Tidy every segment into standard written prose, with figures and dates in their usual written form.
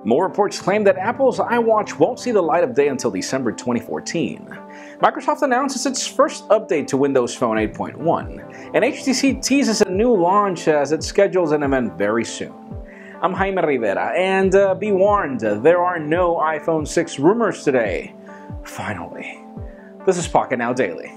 More reports claim that Apple's iWatch won't see the light of day until December 2014. Microsoft announces its first update to Windows Phone 8.1, and HTC teases a new launch as it schedules an event very soon. I'm Jaime Rivera, and be warned, there are no iPhone 6 rumors today. Finally. This is Pocketnow Daily.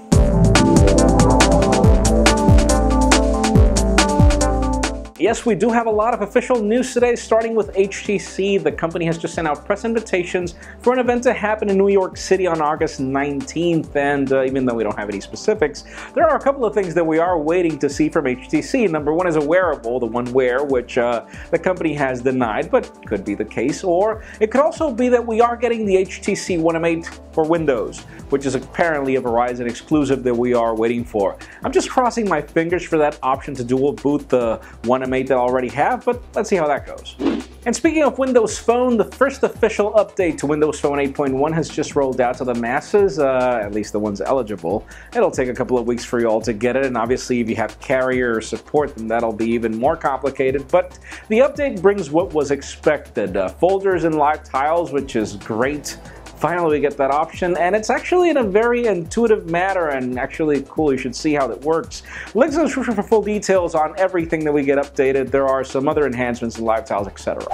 Yes, we do have a lot of official news today, starting with HTC. The company has just sent out press invitations for an event to happen in New York City on August 19th, and even though we don't have any specifics, there are a couple of things that we are waiting to see from HTC. Number one is a wearable, the One Wear, which the company has denied, but could be the case, or it could also be that we are getting the HTC One M8 for Windows, which is apparently a Verizon exclusive that we are waiting for. I'm just crossing my fingers for that option to dual boot the One M8 that I already have, but let's see how that goes. And speaking of Windows Phone, the first official update to Windows Phone 8.1 has just rolled out to the masses, at least the ones eligible. It'll take a couple of weeks for you all to get it, and obviously if you have carrier support, then that'll be even more complicated, but the update brings what was expected. Folders and live tiles, which is great. Finally, we get that option, and it's actually in a very intuitive manner and actually cool. You should see how it works. Links in the description for full details on everything that we get updated. There are some other enhancements in live tiles, etc.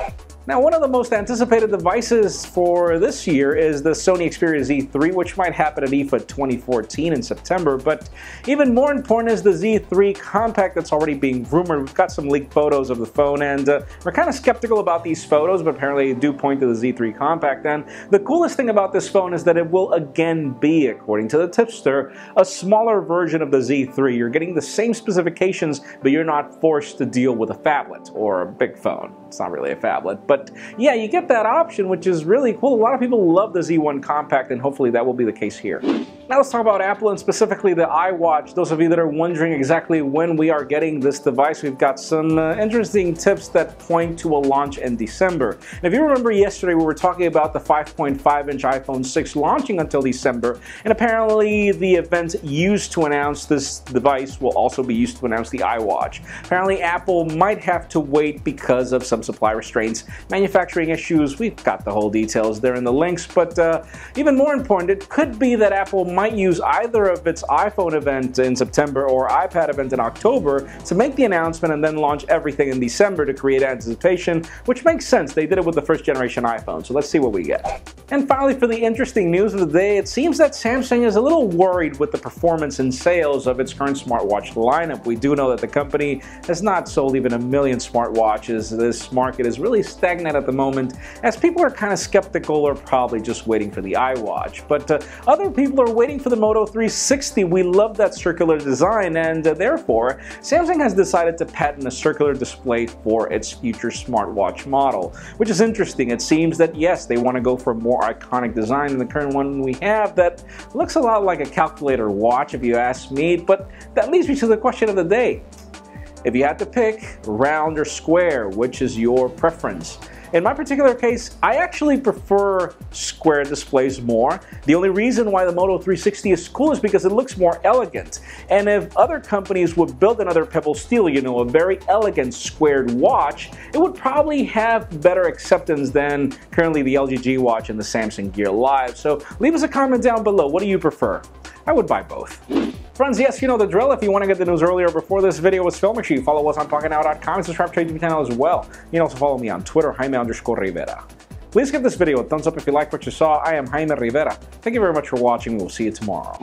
Now, one of the most anticipated devices for this year is the Sony Xperia Z3, which might happen at IFA 2014 in September, but even more important is the Z3 Compact that's already being rumored. We've got some leaked photos of the phone, and we're kind of skeptical about these photos, but apparently they do point to the Z3 Compact. And the coolest thing about this phone is that it will again be, according to the tipster, a smaller version of the Z3. You're getting the same specifications, but you're not forced to deal with a phablet or a big phone. It's not really a phablet, but yeah, you get that option, which is really cool. A lot of people love the Z1 Compact, and hopefully that will be the case here. Now let's talk about Apple and specifically the iWatch. Those of you that are wondering exactly when we are getting this device, we've got some interesting tips that point to a launch in December. And if you remember yesterday, we were talking about the 5.5-inch iPhone 6 launching until December, and apparently the event used to announce this device will also be used to announce the iWatch. Apparently Apple might have to wait because of some supply restraints, manufacturing issues. We've got the whole details there in the links, but even more important, it could be that Apple might use either of its iPhone event in September or iPad event in October to make the announcement and then launch everything in December to create anticipation, which makes sense. They did it with the first generation iPhone, so let's see what we get. And finally, for the interesting news of the day, it seems that Samsung is a little worried with the performance and sales of its current smartwatch lineup. We do know that the company has not sold even 1 million smartwatches. This market is really stagnant at the moment, as people are kind of skeptical or probably just waiting for the iWatch. But other people are waiting for the Moto 360. We love that circular design, and therefore Samsung has decided to patent a circular display for its future smartwatch model, which is interesting. It seems that yes, they want to go for a more iconic design than the current one we have that looks a lot like a calculator watch if you ask me, but that leads me to the question of the day. If you had to pick round or square, which is your preference? In my particular case, I actually prefer square displays more. The only reason why the Moto 360 is cool is because it looks more elegant. And if other companies would build another pebble steel, you know, a very elegant squared watch, it would probably have better acceptance than currently the LG G Watch and the Samsung Gear Live. So leave us a comment down below. What do you prefer? I would buy both. Friends, yes, you know the drill. If you want to get the news earlier before this video was filmed, make sure you follow us on Pocketnow.com and subscribe to our YouTube channel as well. You can also follow me on Twitter, Jaime_Rivera. Please give this video a thumbs up if you like what you saw. I am Jaime Rivera. Thank you very much for watching. We'll see you tomorrow.